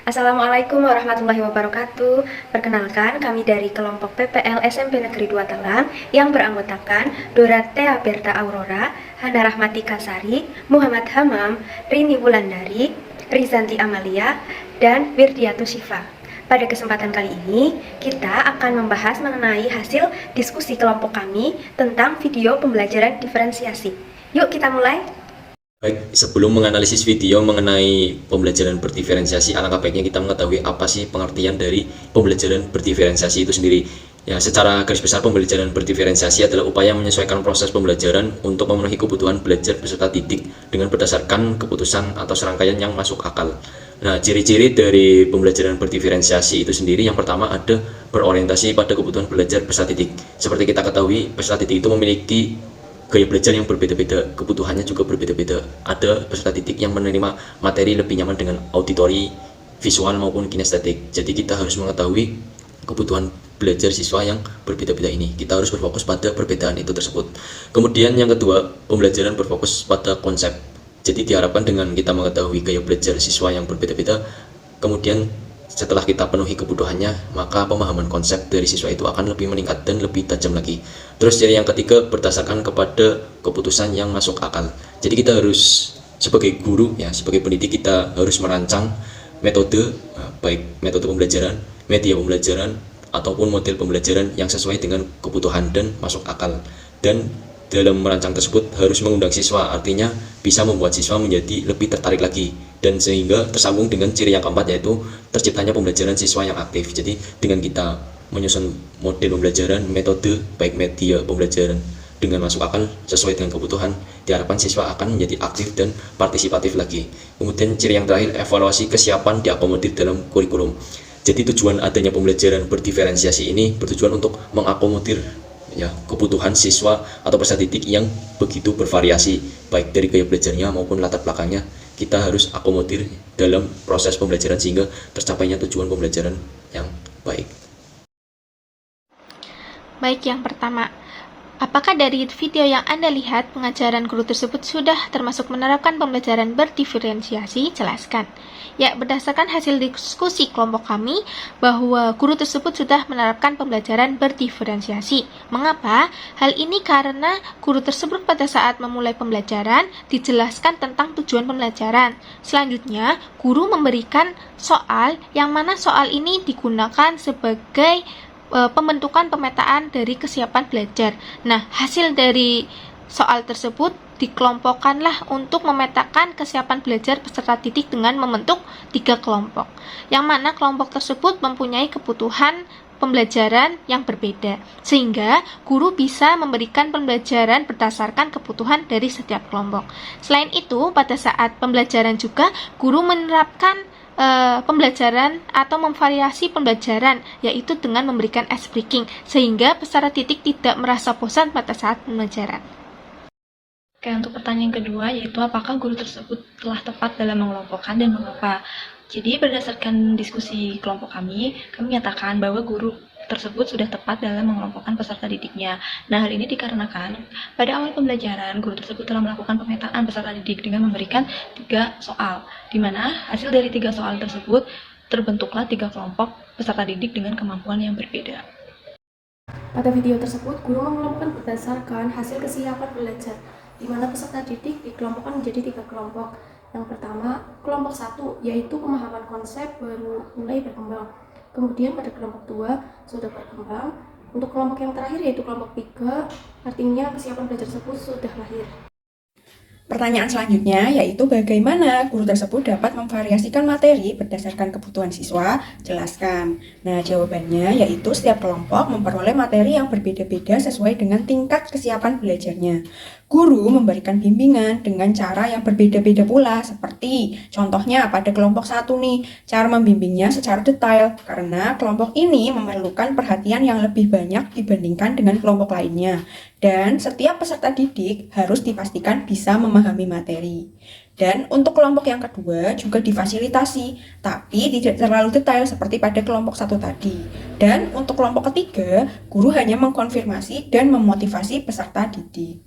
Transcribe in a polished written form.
Assalamualaikum warahmatullahi wabarakatuh. Perkenalkan, kami dari kelompok PPL SMP Negeri 2 Telang yang beranggotakan Dorothea Berta Aurora, Hana Rahmati Kasari, Muhammad Hamam, Rini Wulandari, Rizanti Amalia, dan Wirdiatu Syifa. Pada kesempatan kali ini, kita akan membahas mengenai hasil diskusi kelompok kami tentang video pembelajaran diferensiasi. Yuk kita mulai. Baik, sebelum menganalisis video mengenai pembelajaran berdiferensiasi, alangkah baiknya kita mengetahui apa sih pengertian dari pembelajaran berdiferensiasi itu sendiri. Ya, secara garis besar pembelajaran berdiferensiasi adalah upaya menyesuaikan proses pembelajaran untuk memenuhi kebutuhan belajar peserta didik dengan berdasarkan keputusan atau serangkaian yang masuk akal. Nah, ciri-ciri dari pembelajaran berdiferensiasi itu sendiri yang pertama ada berorientasi pada kebutuhan belajar peserta didik. Seperti kita ketahui, peserta didik itu memiliki gaya belajar yang berbeda-beda, kebutuhannya juga berbeda-beda. Ada peserta didik yang menerima materi lebih nyaman dengan auditori, visual maupun kinestetik. Jadi kita harus mengetahui kebutuhan belajar siswa yang berbeda-beda ini. Kita harus berfokus pada perbedaan itu tersebut. Kemudian yang kedua, pembelajaran berfokus pada konsep. Jadi diharapkan dengan kita mengetahui gaya belajar siswa yang berbeda-beda, kemudian setelah kita penuhi kebutuhannya, maka pemahaman konsep dari siswa itu akan lebih meningkat dan lebih tajam lagi. Terus ciri yang ketiga, berdasarkan kepada keputusan yang masuk akal. Jadi kita harus sebagai guru, ya, sebagai pendidik, kita harus merancang metode, baik metode pembelajaran, media pembelajaran, ataupun model pembelajaran yang sesuai dengan kebutuhan dan masuk akal. Dan dalam merancang tersebut harus mengundang siswa, artinya bisa membuat siswa menjadi lebih tertarik lagi, dan sehingga tersambung dengan ciri yang keempat, yaitu terciptanya pembelajaran siswa yang aktif. Jadi dengan kita menyusun model pembelajaran, metode, baik media pembelajaran dengan masuk akal sesuai dengan kebutuhan, diharapkan siswa akan menjadi aktif dan partisipatif lagi. Kemudian ciri yang terakhir, evaluasi kesiapan diakomodir dalam kurikulum. Jadi tujuan adanya pembelajaran berdiferensiasi ini bertujuan untuk mengakomodir, ya, kebutuhan siswa atau peserta didik yang begitu bervariasi, baik dari gaya belajarnya maupun latar belakangnya. Kita harus akomodir dalam proses pembelajaran sehingga tercapainya tujuan pembelajaran yang baik. Baik, yang pertama, apakah dari video yang Anda lihat pengajaran guru tersebut sudah termasuk menerapkan pembelajaran berdiferensiasi? Jelaskan. Ya, berdasarkan hasil diskusi kelompok kami bahwa guru tersebut sudah menerapkan pembelajaran berdiferensiasi. Mengapa? Hal ini karena guru tersebut pada saat memulai pembelajaran dijelaskan tentang tujuan pembelajaran. Selanjutnya, guru memberikan soal yang mana soal ini digunakan sebagai pembentukan pemetaan dari kesiapan belajar. Nah, hasil dari soal tersebut dikelompokkanlah untuk memetakan kesiapan belajar peserta didik dengan membentuk 3 kelompok, yang mana kelompok tersebut mempunyai kebutuhan pembelajaran yang berbeda, sehingga guru bisa memberikan pembelajaran berdasarkan kebutuhan dari setiap kelompok. Selain itu, pada saat pembelajaran juga guru menerapkan pembelajaran atau memvariasi pembelajaran, yaitu dengan memberikan ice breaking, sehingga peserta didik tidak merasa bosan pada saat pembelajaran. Oke, untuk pertanyaan kedua, yaitu apakah guru tersebut telah tepat dalam mengelompokkan dan mengapa? Jadi berdasarkan diskusi kelompok kami menyatakan bahwa guru tersebut sudah tepat dalam mengelompokkan peserta didiknya. Nah, hal ini dikarenakan pada awal pembelajaran, guru tersebut telah melakukan pemetaan peserta didik dengan memberikan 3 soal, di mana hasil dari 3 soal tersebut terbentuklah 3 kelompok peserta didik dengan kemampuan yang berbeda. Pada video tersebut, guru mengelompokkan berdasarkan hasil kesiapan belajar, di mana peserta didik dikelompokkan menjadi 3 kelompok. Yang pertama, kelompok 1, yaitu pemahaman konsep baru mulai berkembang. Kemudian pada kelompok 2 sudah berkembang. Untuk kelompok yang terakhir yaitu kelompok 3, artinya kesiapan belajar tersebut sudah lahir. Pertanyaan selanjutnya yaitu bagaimana guru tersebut dapat memvariasikan materi berdasarkan kebutuhan siswa? Jelaskan. Nah, jawabannya yaitu setiap kelompok memperoleh materi yang berbeda-beda sesuai dengan tingkat kesiapan belajarnya. Guru memberikan bimbingan dengan cara yang berbeda-beda pula, seperti contohnya pada kelompok 1 nih, cara membimbingnya secara detail karena kelompok ini memerlukan perhatian yang lebih banyak dibandingkan dengan kelompok lainnya. Dan setiap peserta didik harus dipastikan bisa memahami materi. Dan untuk kelompok yang kedua juga difasilitasi, tapi tidak terlalu detail seperti pada kelompok 1 tadi. Dan untuk kelompok ketiga, guru hanya mengkonfirmasi dan memotivasi peserta didik.